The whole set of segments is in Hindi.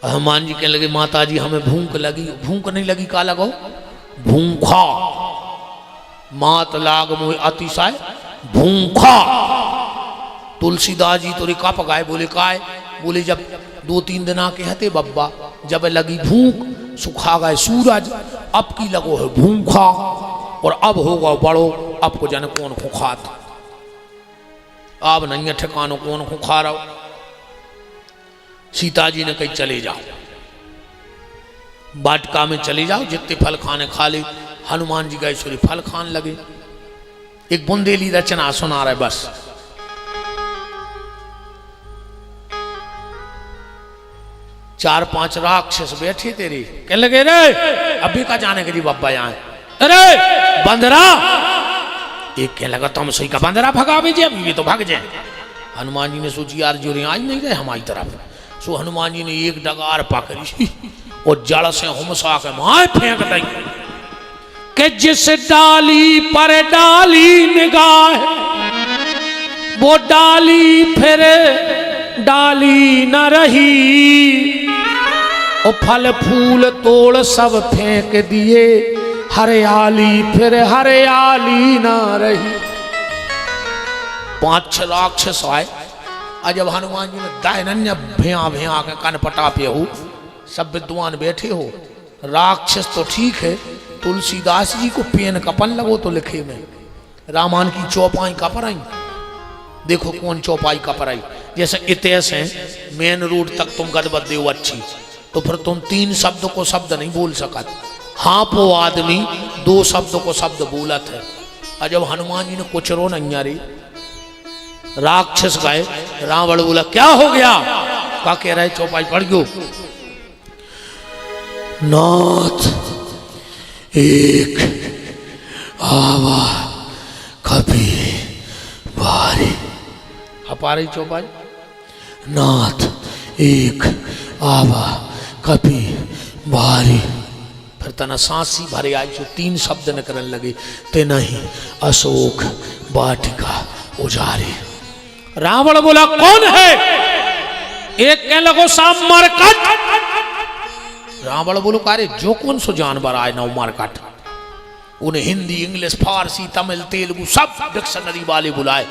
हनुमान जी कहने लगे माता जी हमें भूख लगी। भूख नहीं लगी का लगो भूखा मात लाग मोह अतिशय भूखा। तुलसीदास जी तो रिका पकाए बोले काय बोले जब 2-3 दिन आके हते बब्बा जब लगी भूख सुखा गए सूरज अब की लगो है भूखा और अब होगा बड़ो अब को जन कौन खुखात अब नहीं है ठिकानो कौन खुखा रहो। सीता जी ने कही चले जाओ बाटका में चले जाओ जितने फल खाने खा ले। हनुमान जी गए सूर्य फल खान लगे। एक बुंदेली रचना सुना रहे बस। चार 5 राक्षस बैठे तेरे कह लगे रे अभी का जाने के जी बब्बा यहाँ अरे बंदरा। एक कह लगा तुम सही का बंदरा भगा भेजे अभी भी तो भाग जाए। हनुमान जी ने सोची यार जो आज नहीं गए हमारी तरफ। सो हनुमान जी ने एक डगार पकड़ी और जड़ से हुमसा के माए फेंक दी कि जिस डाली पर डाली निगाह वो डाली फिर डाली न रही और फल फूल तोड़ सब फेंक दिए हरियाली फिर हरियाली न रही। 5-6 राक्षस आए और जब हनुमान जी ने दायनन्य भैया भैया के कन पटा पे हो सब विद्वान बैठे हो। राक्षस तो ठीक है तुलसीदास जी को पेन कपन लगो तो लिखे में रामायण की चौपाई कपर आई। देखो कौन चौपाई कपर आई जैसे इतिहास है मेन रोड तक तुम गदबद दे अच्छी तो फिर तुम 3 शब्द को शब्द नहीं बोल सकत। हाँ वो आदमी 2 शब्द को शब्द बोलत है। और जब हनुमान जी ने कुछ रो नहीं रे राक्षस गए रावण बोला क्या हो गया का कह रहे चौपाई पड़ गयो। नाथ एक आवा कभी बारी हपारी चौपाई नाथ एक आवा कभी बारी। फिर तना सांसी भरे आई जो 3 शब्द न करने लगे ते नहीं अशोक वाटिका उजारे। रावण बोला कौन है एक कह लगो साम मरकट। रावण बोलो कारे जो कौन सो जानवर आए ना मरकट। उन्हें हिंदी इंग्लिश फारसी तमिल तेलुगु सब डिक्शनरी वाले बुलाए।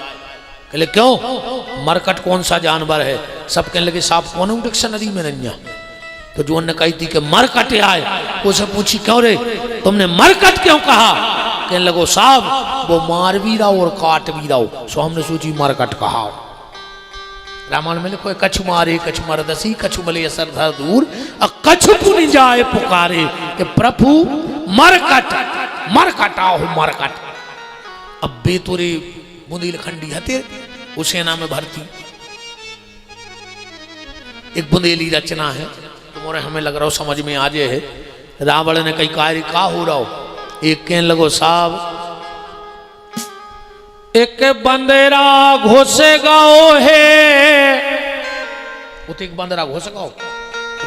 कहले क्यों मरकट कौन सा जानवर है। सब कहने लगे साहब कौन डिक्शनरी में नहीं। तो जो उन्होंने कही थी कि मरकट आए उसे पूछी क्यों रे तुमने मरकट क्यों कहा। कहने लगो साहब वो मार भी रहो और काट भी रहो सो हमने सोची मरकट कहा। रामायण में लिखो कछु मारे कछु मरदसी कछु मले असर धर दूर कछु पुनि जाए पुकारे कि प्रभु मरकट मरकट आओ मरकट। अब बेतुरे बुंदेलखंडी हते उस सेना में भर्ती। एक बुंदेली रचना है तुम्हारे हमें लग रहा हो समझ में आ जाए है। रावण ने कई कार्य का हो रहा हो। एक कहने लगो साहब एक बंदरा घोसे गाओ है उत एक बंदरा घोसे गाओ।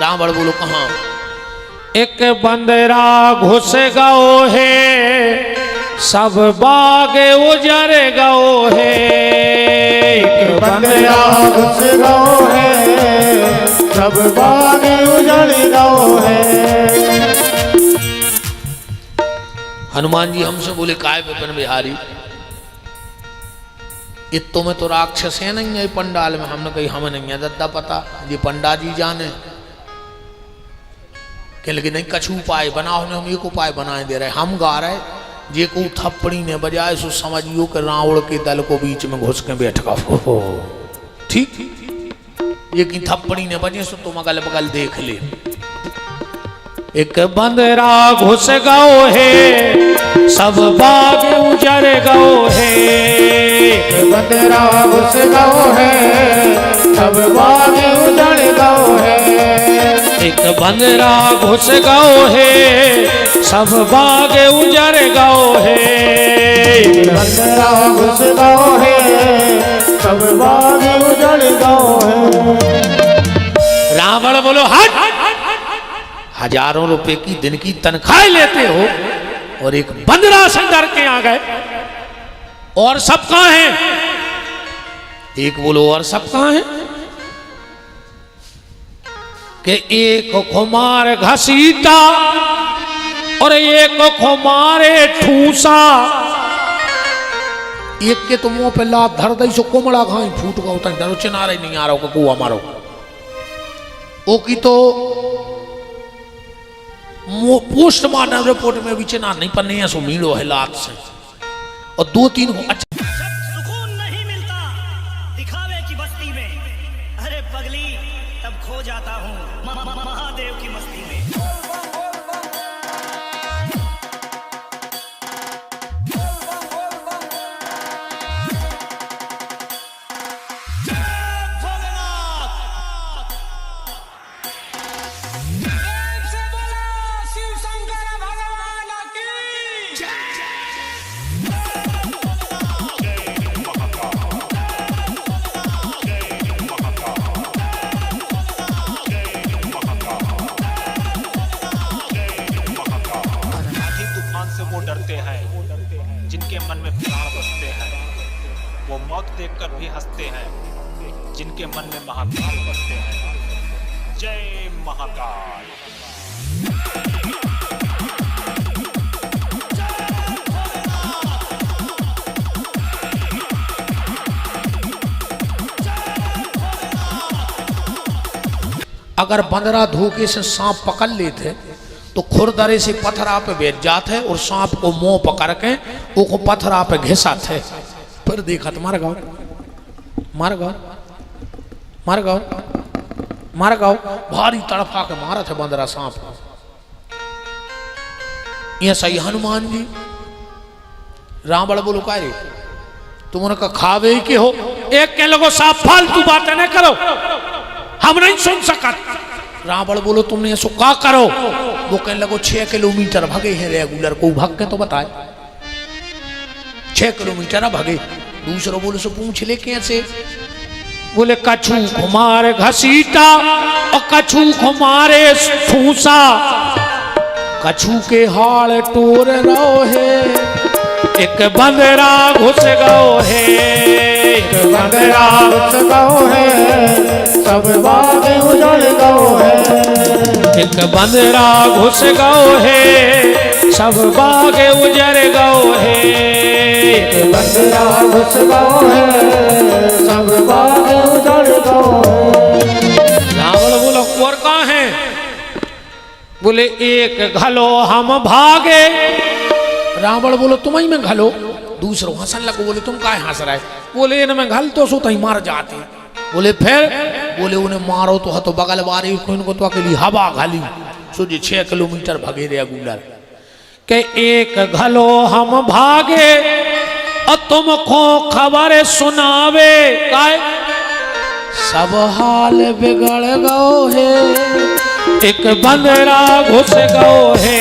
रावण बोलो कहाँ। एक बंदरा घोसे गाओ है सब बागे उजरे गाओ है। एक बंदरा घोसे गाओ है सब बागे उजड़े गाओ है। हनुमान जी हमसे बोले काय विपिन बिहारी इतो में तो राक्षस है नहीं है पंडाल में। हमने कही हमें नहीं है दद्दा पता ये पंडा जी जाने। कह लगे नहीं कछु उपाय बनाओ ने हम एक उपाय बनाए दे रहे हम गा रहे जे को थप्पड़ी ने बजाए सो समझियो कि रावण के दल को बीच में घुस के बैठ का ठीक ये की थप्पड़ी ने बजे सो तुम अगल बगल देख ले। एक बंदरा घुस गाओ है सब बाग उजर गाओ है। एक बंदरा घुस गाओ है सब बाग उजड़ गाओ है। एक बंदरा घुस गाओ है सब बाग उजर गाओ है। एक बंदरा घुस गाओ है सब बाग उजड़ गाओ है। रावण बोलो हट हजारों रुपए की दिन की तनख्वाह लेते हो और एक बंदरा से डर के आ गए। और सब कहां हैं। एक बोलो और सब कहां हैं। कि एक खुमार घसीटा और एक खुमारे ठूसा। एक के तो मुंह पे लात धर दई सो कोमड़ा खाई फूट गो तन डरो चिना रही नहीं आ रहा कुआ मारो। ओ की तो पोस्टमार्टम रिपोर्ट में भी चिना नहीं पर नहीं सो मीड़ो है लात से। और 2-3 अच्छा सुकून नहीं मिलता दिखावे की बस्ती में, अरे पगली तब खो जाता हूँ महादेव की मस्ती में। जिनके मन में प्राण बसते हैं वो मौत देखकर भी हंसते हैं, जिनके मन में महाकाल बसते हैं। जय महाकाल। अगर बंदरा धोखे से सांप पकड़ लेते तो खुरदरे से पत्थरा पे बैठ जाते और सांप को मुंह पकड़ के वो पत्थरा पे घिसा थे। फिर देखा तो मार गाओ मार गाओ मार गाओ मार गाओ भारी तड़फा के मारा थे बंदरा सांप को। ये सही हनुमान जी रावण बोलो का रे तुमने का खावे के हो एक के लोगों सांप फालतू बातें न करो हम नहीं सुन सका। रावण बोलो तुमने ऐसा क्या करो। वो कहने लगो 6 किलोमीटर भागे हैं रेगुलर को भाग के तो बताए 6 किलोमीटर भागे। दूसरा बोलो सो पूछ ले कैसे। बोले कछु घुमारे घसीटा और कछु घुमारे ठूसा। कछु के हाल टोर रहो है एक बंदरा घुस गओ है एक बंदरा घुस गओ है सब बाग उजड़ गओ है। एक बंदरा घुस गओ है सब बाग उजड़ गओ है। एक बंदरा घुस गओ है सब बाग उजड़ गओ है। रावण बोला कुंवर कहाँ है। बोले एक घलो हम भागे। रावण बोलो तुम ही में घलो। दूसरों हंसन लगो बोले तुम काहे हंस रहे। बोले इनमें घल तो सो तही मार जाते। बोले फिर बोले उन्हें मारो तो हतो बगल बारी इनको तो अकेली हवा घाली सो जी 6 किलोमीटर भागे रेगुलर के एक घलो हम भागे और तुमको खबर सुनावे काय सब हाल बिगड़ गओ है एक बंदरा घुस गओ है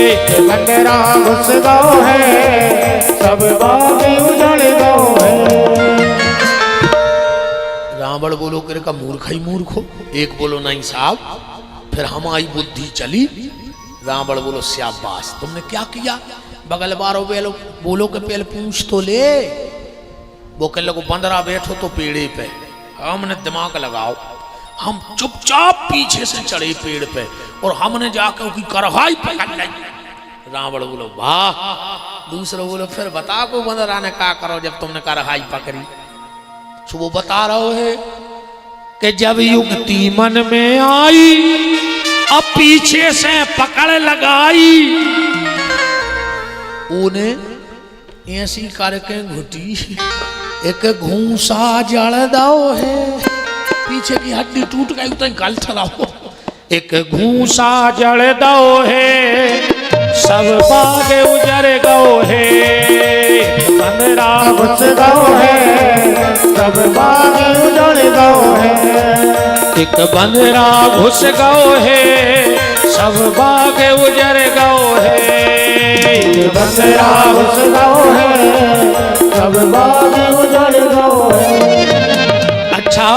एक बंदरा घुस गओ है सब बाग उजड़ गओ है। रावण बोलो करे का मूर्ख ही मूर्ख हो। एक बोलो नहीं साहब फिर हमारी बुद्धि चली। रावण बोलो शाबाश तुमने क्या किया। बगल बारो बेलो बोलो के पहले पूछ तो ले। वो कह लगो बंदरा बैठो तो पेड़े पे हमने दिमाग लगाओ। हम चुपचाप पीछे से चढ़े पेड़ पे और हमने जाकर उसकी करवाई पकड़ ली। रावण बोलो वाह। दूसरा बोलो फिर बता को बंदरा ने क्या करो जब तुमने करवाई पकड़ी। सो वो बता रहे है कि जब युक्ति मन में आई अब पीछे से पकड़ लगाई उन्हें ऐसी करके घुटी एक घूसा जड़ दो है पीछे की हड्डी टूट गई तो कल चलाओ। एक घूसा जड़ दो है सब बाग उजड़ गओ है बंदरा घुस गओ है सब बाग उजड़ गओ है। एक बंदरा घुस गओ है सब बाग उजड़ गओ है। एक बंदरा घुस गओ है सब बाग उजड़ गओ है। अच्छा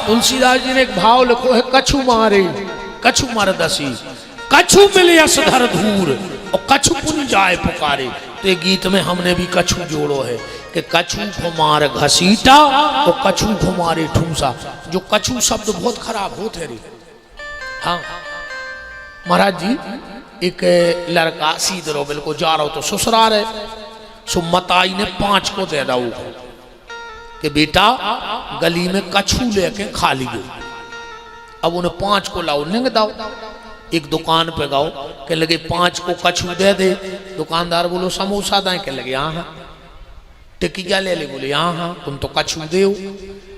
तुलसीदास जी ने एक भाव लिखो है कछु मारे दसी कछु मिले असधर धूर और कछु पुन जाए पुकारे। तो ये गीत में हमने भी कछु जोड़ो है कि कछु घुमार घसीटा और कछु घुमारे ठूसा। जो कछु शब्द बहुत खराब होते रे हाँ महाराज जी, एक लड़का सीध रो बिल्कुल जा रहा हो तो ससुराल है, सो मताई ने 5 को दे दो कि बेटा गली में कछू लेके खा लियो। अब उन्हें 5 को लाओ निंग दाओ, एक दुकान पे गाओ के लगे 5 को कछू दे दे। दुकानदार बोलो समोसा दाए के लगे हाँ। टिकिया ले ले बोले हाँ। तुम तो कछू दे,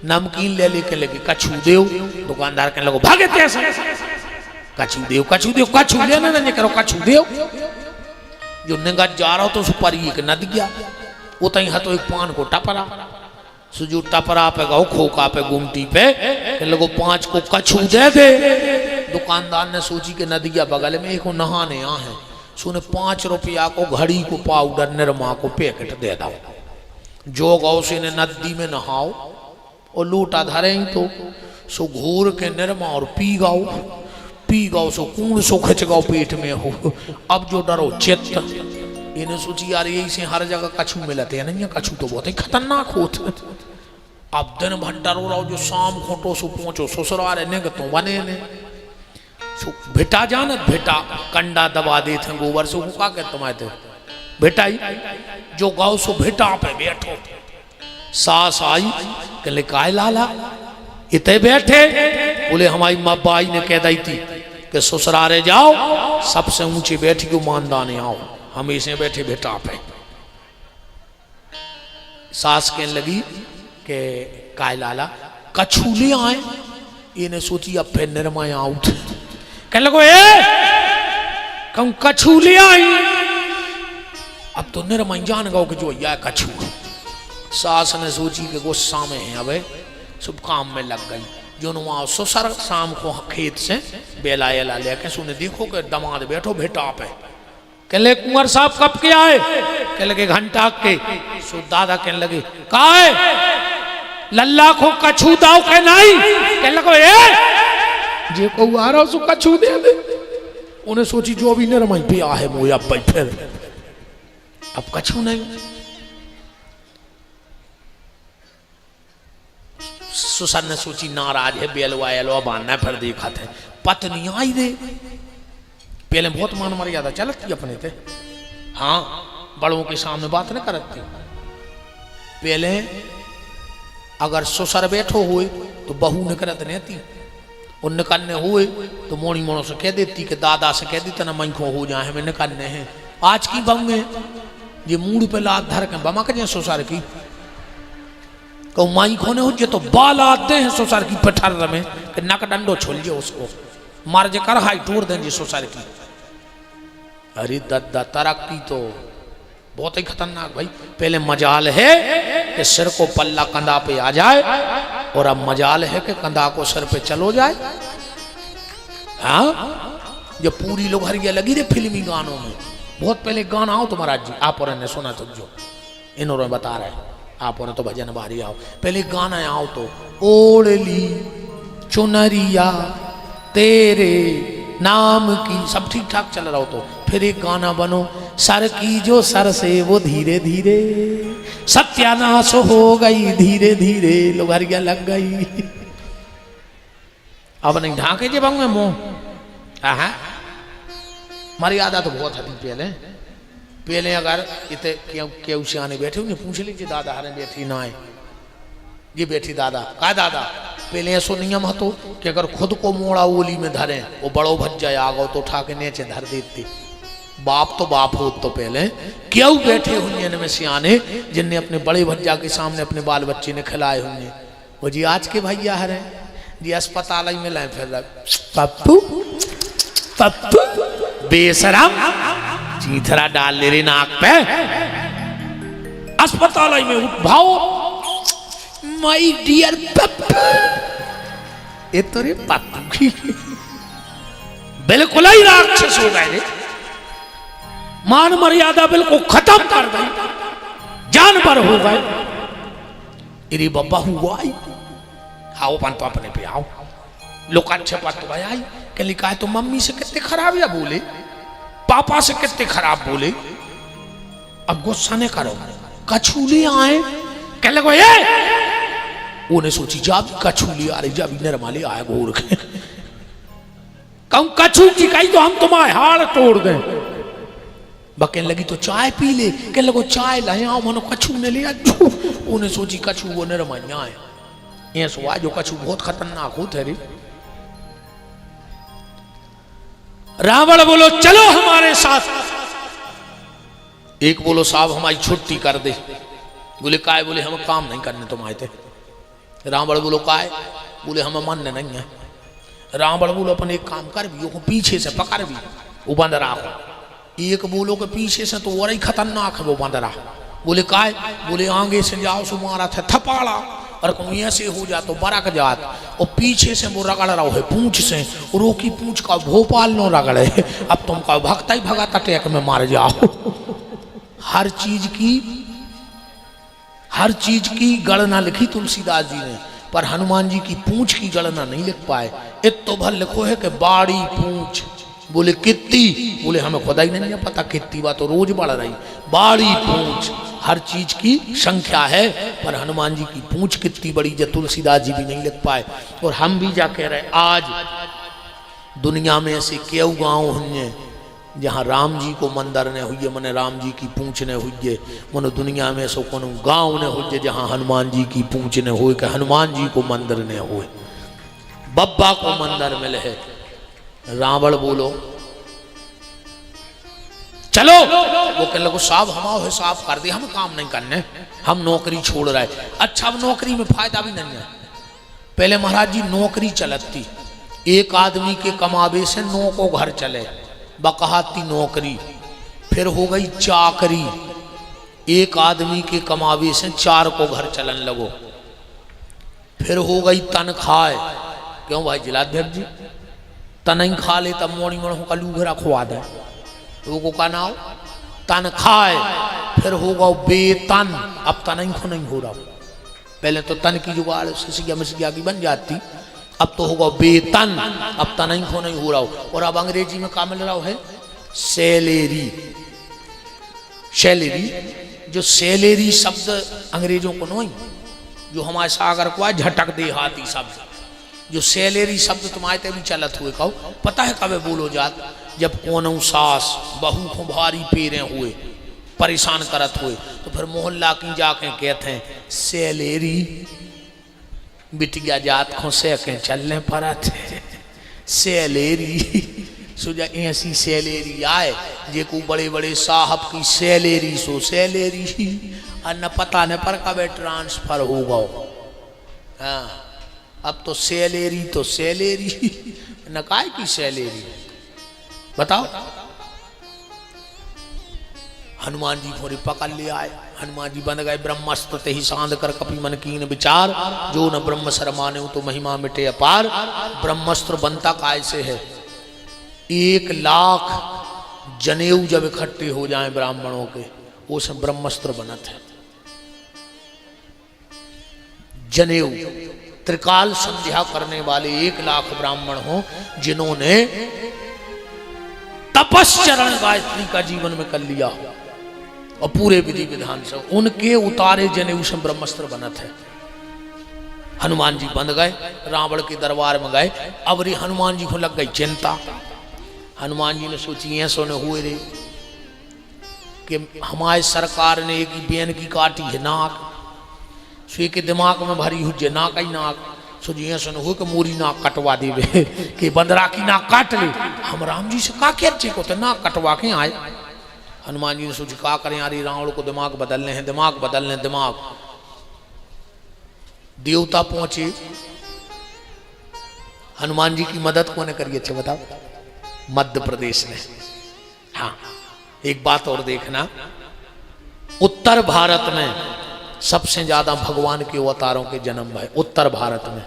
नमकीन ले ले के लगे कछू दे। दुकानदार के लगो भागे कैसे, कछू दे कछू दे, कछू लेना ना करो कछू दे। जो निंगा जा रहा हो तो सुपारी एक नद गया, वो तई हतो एक पान को टपरा, सुजू टपरा पे गाओ खोका पे गुमटी पे के लगो 5 को कछू दे दे। दुकानदार ने सोची के नदिया बगल में एक नहाने यहाँ है, सुने 5 रुपया को घड़ी को पाउडर निरमा को पैकेट दे दो। जो गाओ से ने नदी में नहाओ और लूटा धरे ही तो सो घोर के निरमा और पी गाओ सो कूण सो खिंच गाओ पेट में हो। अब जो डरो चित्त, इन्हें सोची यार यही से हर जगह कछू मिलते हैं नहीं, कछू तो बहुत ही खतरनाक होते। अब दिन भर डरो रहो, जो शाम खोटो सो पहुंचो ससुराल ने तो बने ने सो भेटा जानत, भेटा कंडा दबा देते गोबर से हुका के तुम्हारे बेटा ही जो गाओ सो भेटा पे बैठो। सास आई कहले काय लाला इतने बैठे, बोले हमारी मब्बाई ने कह दी थी कि ससुरारे जाओ सबसे ऊंची बैठी को मानदाने आओ, हम इसे बैठे बेटा पे। सास कहने लगी कि काय लाला कछू ले आए, इन्हें सोची अब फिर निरमा आउट कहने लगो कहूं कछू ले आई। अब तो निरमा जान गो कि जो या कछू। सास ने सोची कि गुस्सा में है, अब शुभ काम में लग गई। जो वहां ससुर शाम को खेत से बेला एला लेके सुने देखो कि दमाद बैठो भेटा पे। कहले कुंवर साहब कब के आए, कह लगे घंटा के। सो दादा कहने लगे काहे लल्ला को कछू दाओ के नहीं, कह लगो जे को आ रहा सो कछू दे दे। उन्हें सोची जो भी निरमाई पे आहे मोया भाई फिर अब कछू नहीं। ससुर ने सोची नाराज है, बेलवा एलवा बांधना फिर देखा थे। पत्नी आई दे, पहले बहुत मान मर्यादा चलती अपने थे, हाँ बड़ों के सामने बात न करती। पहले अगर ससुर बैठो हुए तो बहू ने करत नहीं थी, और निकलने हुए तो मोड़ी मोड़ों से कह देती कि दादा से कह देती ना मंखों हो जाए हमें निकलने हैं। आज की बम में ये मूड पे लात धर के बमा के ससुर की कहूँ माई खोने हो जे तो बाल आते हैं ससुर की पठर में कि नक डंडो छोलिए उसको मार जे कर हाई टूर देंगे ससुर की। अरे दद्दा तरक्की तो बहुत ही खतरनाक भाई। पहले मजाल है कि सिर को पल्ला कंधा पे आ जाए, और अब मजाल है कि कंधा को सिर पे चलो जाए। हाँ जो पूरी लोग हरिया लगी रे फिल्मी गानों में। बहुत पहले गाना आओ तो महाराज जी आप और ने सुना तो जो इन्होंने बता रहे आप और तो भजन बारी आओ। पहले गाना आओ तो ओढ़ली चुनरिया तेरे नाम की, सब ठीक ठाक चल रहा हो तो फिर एक गाना बनो सर की जो सर से वो धीरे धीरे सत्यानाश हो गई, धीरे धीरे लोग हरिया लग गई। अब नहीं ढाके जे बंग में मुंह हाँ मर्यादा तो बहुत है। पहले अगर इतने क्यों सियाने बैठे उन्हें पूछ लीजिए दादा हरे बैठी ना आए ये बैठी दादा का दादा। पहले ऐसा नियम હતો कि अगर खुद को मोड़ा ओली में धरे वो बड़ो भज जाए आगो तो उठा के नीचे धर देती। बाप तो बाप हो तो पहले क्यों बैठे हुए में सियाने जिनने अपने बड़े भज्जा के सामने अपने बाल बच्चे ने खिलाए होंगे। वो जी आज के भैया हरे जी अस्पताल में लाए फिर पप्पू पप्पू बेशरम चीथरा डाल ले रे नाक पे अस्पताल में उठाओ माय डियर पप्पू। ये तो रे पप्पू बिल्कुल ही राक्षस हो गए रे, मान मर्यादा बिल्कुल खत्म कर दी, जानवर हो गए। इरी बब्बा हुआ आओ पन तो अपने पे आओ लोग अच्छे पात तो भाई आई के लिखा है तो मम्मी से कितने खराब या बोले पापा से कितने खराब बोले। अब गुस्सा नहीं करो कछूले आए कह लगो ये उन्हें सोची जब कछूली आ रही जब नरमाली आया घोर के कहूं कछू की कही तो हम तुम्हारे हाड़ तोड़ दें। बकने लगी तो चाय पी ले, कहने लगो चाय लाए आओ, मनो कछू ने लिया। उन्हें सोची कछू वो निरमैया है, ये सुहा जो कछू बहुत खतरनाक होते रे। रावण बोलो चलो हमारे साथ। एक बोलो साहब हमारी छुट्टी कर दे। बोले काय? बोले हम काम नहीं करने तुम आए थे। रावण बोलो काय? बोले हम मानने नहीं है। रावण बोलो अपन एक काम कर भी, पीछे से पकड़ भी, वो बंदरा को। एक बोलो के पीछे से तो और ही खतरनाक है वो बंदरा। बोले काय? बोले आगे से जाओ सो मारा था थपाड़ा, और कहूँ ऐसे हो जा तो बरक जात, और पीछे से वो रगड़ रहा है पूंछ से, रोकी पूंछ का भोपाल नो रगड़े। अब तुम का भगता ही भगाता टेक में मार जाओ। हर चीज की गणना लिखी तुलसीदास जी ने, पर हनुमान जी की पूंछ की गणना नहीं लिख पाए। इतो भर लिखो है कि बाड़ी पूंछ। बोले कितनी? बोले हमें खुदा ही नहीं है पता कितनी, बात तो रोज बढ़ रही। बाड़ी पूंछ हर चीज की संख्या है, पर हनुमान जी की पूंछ कितनी बड़ी जो तुलसीदास जी भी नहीं लिख पाए। और हम भी जा कह रहे आज दुनिया में ऐसे केव गांव हुए जहाँ राम जी को मंदिर ने हुई, मने राम जी की पूंछ ने हुई, मनो दुनिया में ऐसा कोनो गांव ने हुई जहाँ हनुमान जी की पूंछ ने हुई, कि हनुमान जी को मंदिर ने हुए, बब्बा को मंदिर मिले है। रावण बोलो चलो। वो कहने लगो साहब हमारा हिसाब कर दे, हम काम नहीं करने, हम नौकरी छोड़ रहे। अच्छा अब नौकरी में फायदा भी नहीं है। पहले महाराज जी नौकरी चलती, एक आदमी के कमावे से 9 को घर चले, बकहाती नौकरी। फिर हो गई चाकरी, एक आदमी के कमावे से 4 को घर चलन लगो। फिर हो गई तनख्वाह। क्यों भाई जिलाध्यक्ष जी? तन खा ले तब मोड़ी मोड़ का लूघरा खुआ दे, वो का नाव तनख्वाह। फिर होगा वेतन, अब तन को नहीं हो रहा। पहले तो तन की जुगाड़ सिसिया मिसिया की बन जाती, अब तो होगा वेतन, अब तन को नहीं हो रहा। और अब अंग्रेजी में क्या मिल रहा है? सैलरी। सैलरी, जो सैलरी शब्द अंग्रेजों को नहीं, जो हमारे सागर को झटक दे हाथी शब्द, जो सैलरी शब्द तुम्हारे भी चलत हुए कहो। पता है कब बोलो जात? जब कोनो सास बहू को भारी पेरे हुए, परेशान करत हुए, तो फिर मोहल्ला की जाके कहते हैं सैलरी। बिटिया जात को से के चलने परत सैलरी। सुजा ऐसी सैलरी आए जे को बड़े बड़े साहब की सैलरी, सो सैलरी न पता न पर कब ट्रांसफर होगा। हाँ अब तो सैलरी तो सैलरी न काय की सैलरी, बताओ। हनुमान जी को पकड़ ले आए। हनुमान जी बन गए ब्रह्मास्त्र ते ही सांध कर कपि मन कीन विचार, जो न ब्रह्म सर माने तो महिमा मिटे अपार। ब्रह्मास्त्र बनता काय से है? 1 लाख जनेऊ जब इकट्ठे हो जाएं ब्राह्मणों के, वो सब ब्रह्मास्त्र बनत है। जनेऊ त्रिकाल संध्या करने वाले 1 लाख ब्राह्मण हो, जिन्होंने तपस्चरण गायत्री का जीवन में कर लिया और पूरे विधि विधान से, उनके उतारे जनेऊ से ब्रह्मास्त्र बनत है। हनुमान जी बंध गए, रावण के दरबार में गए। अब रे हनुमान जी को लग गई चिंता। हनुमान जी ने सोची ऐसो न हुए रे कि हमारे सरकार ने एक बेन की काटी है नाक, सो के दिमाग में भरी हुई नाक ही नाक, सो जी ऐसा न हो कि मोरी नाक कटवा देवे कि बंदरा की नाक काट ले। हम राम जी से का कहते को तो नाक कटवा के आए। हनुमान जी ने सोची का करें यार, रावण को दिमाग बदलने हैं, दिमाग बदलने दिमाग। देवता पहुंचे, हनुमान जी की मदद कौन करिए? अच्छा बताओ। मध्य प्रदेश में। हाँ एक बात और देखना, उत्तर भारत में सबसे ज्यादा भगवान के अवतारों के जन्म भय उत्तर भारत में।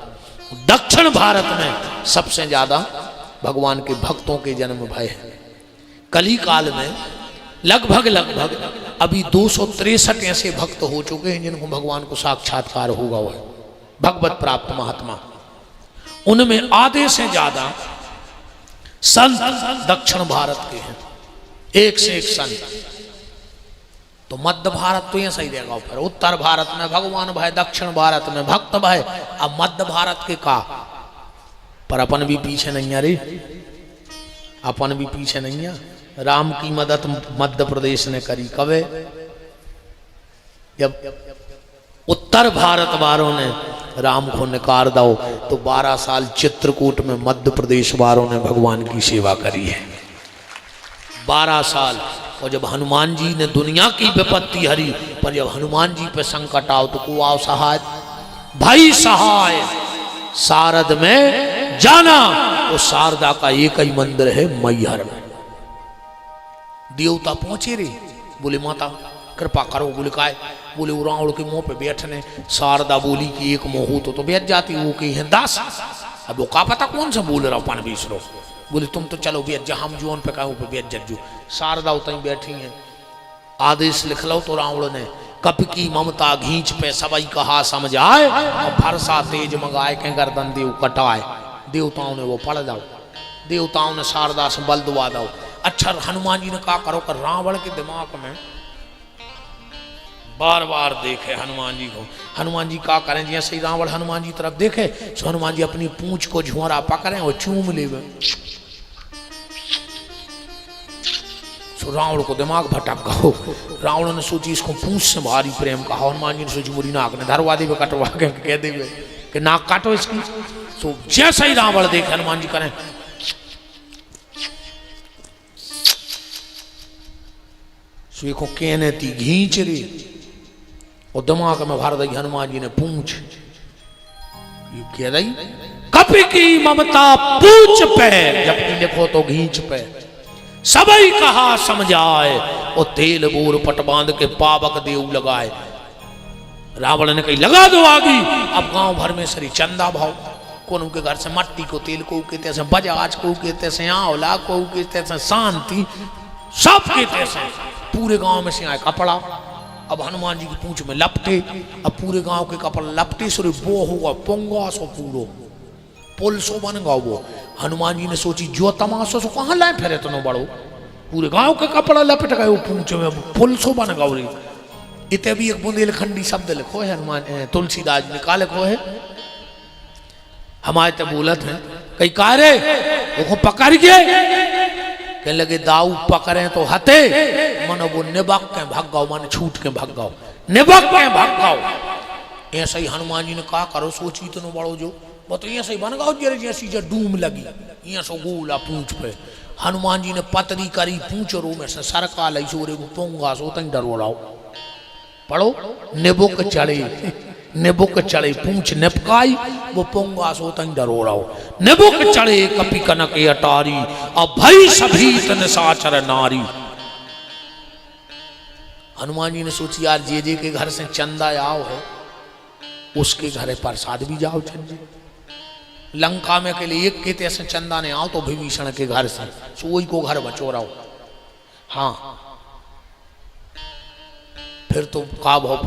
दक्षिण भारत में सबसे ज्यादा भगवान के भक्तों के जन्म भय है। कली काल में लगभग अभी 263 ऐसे भक्त हो चुके हैं जिनको भगवान को साक्षात्कार होगा हुआ है, भगवत प्राप्त महात्मा। उनमें आधे से ज्यादा संत दक्षिण भारत के हैं, एक से एक संत। तो मध्य भारत तो ऐसा ही रहेगा। फिर उत्तर भारत में भगवान भाई, दक्षिण भारत में भक्त भाई, अब मध्य भारत के का पर अपन भी पीछे नहीं आ रही। अपन भी पीछे नहीं है। राम की मदद मध्य प्रदेश ने करी कबे, जब उत्तर भारत वालों ने राम को नकार दो तो 12 साल चित्रकूट में मध्य प्रदेश वालों ने भगवान की सेवा करी है, 12 साल। और जब हनुमान जी ने दुनिया की विपत्ति हरी, पर जब हनुमान जी पे संकट आओ तो को आओ सहाय, भाई सहाय शारद में जाना। वो शारदा का एक ही मंदिर है मैहर में। देवता पहुंचे रे, बोले माता कृपा करो। बोले काय? बोले वो रावण के मुंह पे बैठने। शारदा बोली कि एक मुंह हो तो बैठ जाती, वो कही है 10। अब वो का पता कौन सा बोल रहा पान बीसरो। बोले तुम तो चलो बैठ जा, हम जोन पे कहूँ पे बैठ जजू। शारदा उतनी बैठी हैं, आदेश लिख लो तो रावण ने कप की ममता घींच पे सबई कहा समझ आए, और फरसा तेज मंगाए के गर्दन देव कटाए। देवताओं ने वो पढ़ दो, देवताओं ने शारदा से बल दुआ दो। अच्छा हनुमान जी ने कहा करो कर रावण के दिमाग में बार बार देखे हनुमान जी को। हनुमान जी का करें जैसे ही रावण हनुमान जी तरफ देखे तो हनुमान जी अपनी पूंछ को झुआरा पकड़े और चूम ले। तो रावण को दिमाग भटक गो। रावण ने सोची इसको पूंछ से भारी प्रेम कहा। हनुमान जी ने सोची मुरी नाक ने धरवा दे कटवा के कह दे कि नाक काटो इसकी। तो जैसा ही रावण देखे हनुमान जी करें को कहने थी घींच रही और दिमाग में भर दी। हनुमान जी ने पूंछ ये कह रही कपि की ममता पूंछ पे, जबकि लिखो तो घींच पे। सबई कहा समझाए और तेल बोर पट बांध के पावक देव लगाए। रावण ने कही लगा दो आगी। अब गांव भर में सरी चंदा भाव, कौन के घर से मट्टी को तेल को कहते से बजाज को कहते से आंवला को कहते से शांति, सब कहते से पूरे गांव में से आए कपड़ा। अब हनुमान जी की पूंछ में लपटे, अब पूरे गांव के कपड़ा लपटे सो वो होगा पोंगा सो पूरो पुल सो बन गया वो। हनुमान जी ने सोची जो तमाशो सो कहाँ लाए फिर इतना बड़ो, पूरे गांव के कपड़ा लपट गए वो पूंछ में, पुल सो बन गया। इतने भी एक बुंदेलखंडी शब्द लिखो है हनुमान तुलसीदास ने का लिखो है। हमारे तो बोलत है कई कारे वो पकड़ गए, कह लगे दाऊ पकड़े तो हते मन वो निबक के भाग गाओ, मन छूट के भाग गाओ, निबक के भाग गाओ। ऐसा ही हनुमान जी ने कहा करो सोची इतनो बड़ो जो वो तो ऐसा ही बन गाओ जरे जैसी जो डूम लगी यहाँ सो गोला पूंछ पे। हनुमान जी ने पतरी करी पूंछ रो में से सरका लाई सोरे को पोंगा सो तई डरो रहो। पढ़ो निबुक चढ़े, निबुक चढ़े पूंछ निपकाई वो पोंगा सो तई डरो रहो। निबुक चढ़े कपि कनक अटारी अब भई सभी निशाचर नारी। हनुमान जी ने सोची यार जे के घर से चंदा आओ है उसके घर प्रसाद भी जाओ चंदी। लंका में के लिए एक के ऐसे चंदा ने आओ तो विभीषण के घर से सोई को घर बचो रहो। हाँ फिर तो का भाव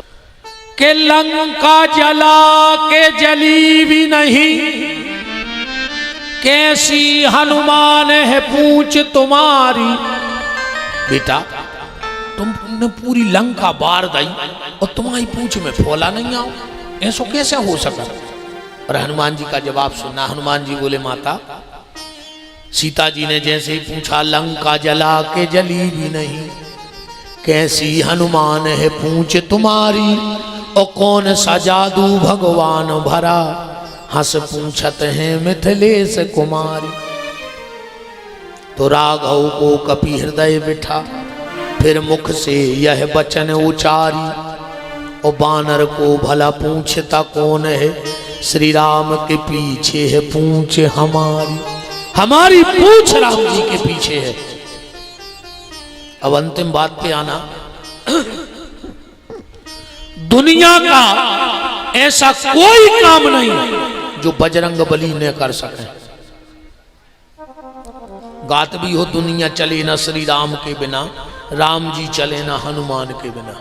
के लंका जला के जली भी नहीं, कैसी हनुमान है पूंछ तुम्हारी। बेटा तुमने पूरी लंका बार दी और तुम्हारी पूंछ में फोला नहीं आओ, ऐसा कैसे हो सका। और हनुमान जी का जवाब सुना। हनुमान जी बोले माता सीता जी ने जैसे ही पूछा लंका जला के जली भी नहीं, कैसी हनुमान है पूंछ तुम्हारी और कौन सा जादू भगवान भरा, हंस पूछत है मिथिलेश कुमारी। तो राघव को कपि हृदय बिठा फिर मुख से यह वचन उचारी, और बानर को भला पूछता कौन है, श्री राम के पीछे है पूंछ हमारी। हमारी पूंछ राम जी के पीछे है। अब अंतिम बात पे आना, दुनिया का ऐसा कोई काम नहीं जो बजरंग बली ने कर सके। गात भी हो दुनिया चले ना श्री राम के बिना, राम जी चले ना हनुमान के बिना।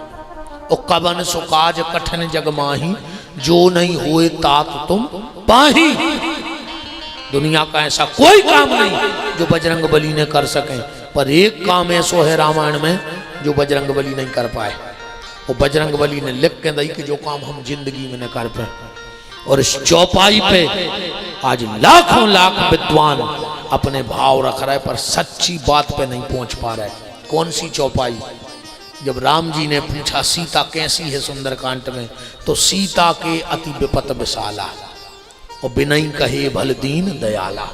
और कबन सुकाज कठिन जग माही, जो नहीं हुए तात तुम पाही। दुनिया का ऐसा कोई काम नहीं जो बजरंग बली ने कर सके, पर एक काम ऐसा है रामायण में जो बजरंग बली नहीं कर पाए। वो बजरंग बली ने लिख के दी कि जो काम हम जिंदगी में न कर पाए। और इस चौपाई पे आज लाखों लाख विद्वान अपने भाव रख रहा है पर सच्ची बात पे नहीं पहुंच पा रहा है। कौन सी चौपाई? जब राम जी ने पूछा सीता कैसी है सुंदरकांड में, तो सीता के अति विपत विशाला और बिनई कहे भल दीन दयाला।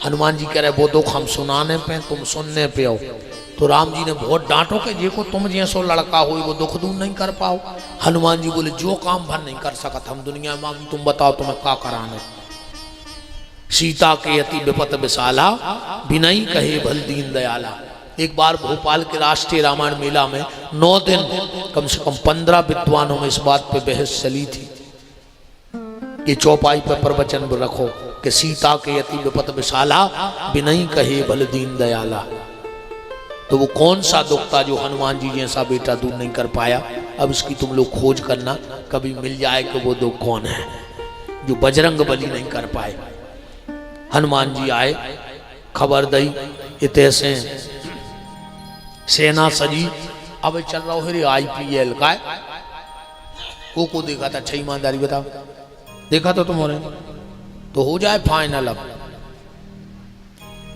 हनुमान जी कह रहे वो दुख हम सुनाने पे तुम सुनने पे हो। तो राम जी ने बहुत डांटो कि जे को तुम जैसो लड़का हो वो दुख दूर नहीं कर पाओ। हनुमान जी बोले जो काम भर नहीं कर सकत हम दुनिया में मांगी, तुम बताओ तुम्हें क्या कराने। सीता के अति विपत विशाला बिनई कहे भल दीन दयाला। एक बार भोपाल के राष्ट्रीय रामायण मेला में 9 दिन कम से कम 15 विद्वानों में इस बात पे बहस चली थी कि चौपाई पर प्रवचन रखो कि सीता के अति विपत विशाला बिनई कहे भल दीन दयाला। तो वो कौन सा दुख था जो हनुमान जी जैसा बेटा दूर नहीं कर पाया? अब इसकी तुम लोग खोज करना, कभी मिल जाए कि वो दुख कौन है जो बजरंग बली नहीं कर पाए। हनुमान जी आए, खबर दई इतने से सेना सजी। अब चल रहा है IPL का, को देखा था? अच्छा ईमानदारी बताओ, देखा तो तुम्हारे तो हो जाए फाइनल। अब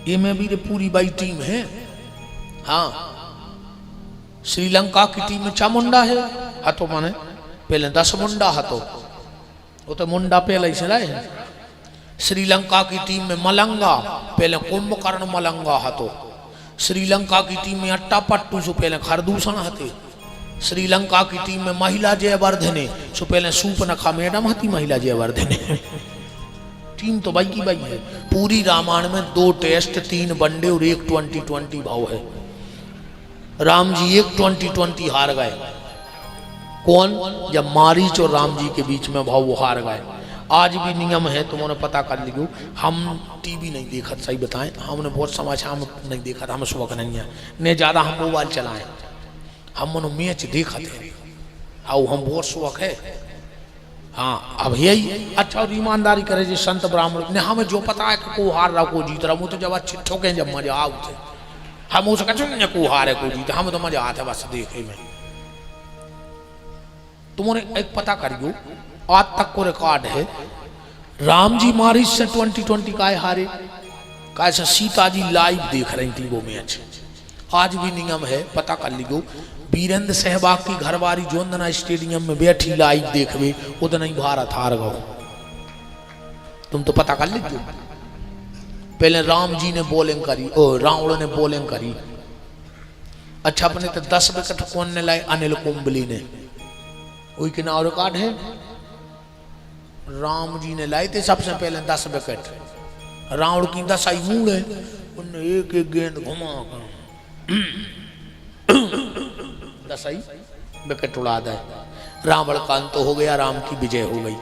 ये में भी पूरी बाई टीम है। हाँ, श्रीलंका की टीम में चामुंडा है हाथों माने पहले 10 मुंडा हाथों, वो तो मुंडा पहले से रहे। श्रीलंका की टीम में मलंगा पहले कुंभकर्ण मलंगा हाथों। श्रीलंका की टीम में अट्टा पट्टू सो पहले खरदूषण हते। श्रीलंका की टीम में महिला जयवर्धने सो पहले सूप नखा मैडम हती महिला जयवर्धने। टीम तो बाई की बाई है। पूरी रामायण में 2 टेस्ट 3 वनडे और 1 20-20 भाव है। राम जी 1 20-20 हार गए। कौन? जब मारीच और राम जी के बीच में भाव वो हार गए। आज भी नियम है, तुमने पता कर लियो। हम टीवी नहीं देखा, सही बताएं, हमने बहुत समाचार हम नहीं देखा था, हमें शौक नहीं है ने ज़्यादा हम मोबाइल चलाएं। हम मनो मैच देखा थे, आओ हम बहुत शौक है। हाँ, अब यही अच्छा और ईमानदारी करे जी संत ब्राह्मण ने हमें जो पता है कि को हार रहा को जीत रहा, वो तो जब अच्छे ठोके जब मजा आओ थे हम हो सके को हार है को जीते, हमें तो मजा आता बस देखे में। तुमने एक पता करियो, आज तक को रिकॉर्ड है राम जी मारी से 20-20 काय हारे, कैसे सीता जी लाइव देख रही थी वो मैच। आज भी नियम है, पता कर लियो। वीरेंद्र सहवाग की घरवारी जोंदना स्टेडियम में बैठी लाइव देखवे, उतना ही भारत हार गो। तुम तो पता कर लीजिए। पहले राम जी ने बॉलिंग करी और रावण ने बॉलिंग करी। अच्छा, अपने तो 10 विकेट कौन ने लाए? अनिल कुंबली ने। वही के नाम रिकॉर्ड है, राम जी ने लाए थे सबसे पहले 10 विकेट। रावण की 10 आई मूड है, उन्हें एक एक गेंद घुमा कर 10 विकेट उड़ा दे। रावण का अंत हो गया, राम की विजय हो गई।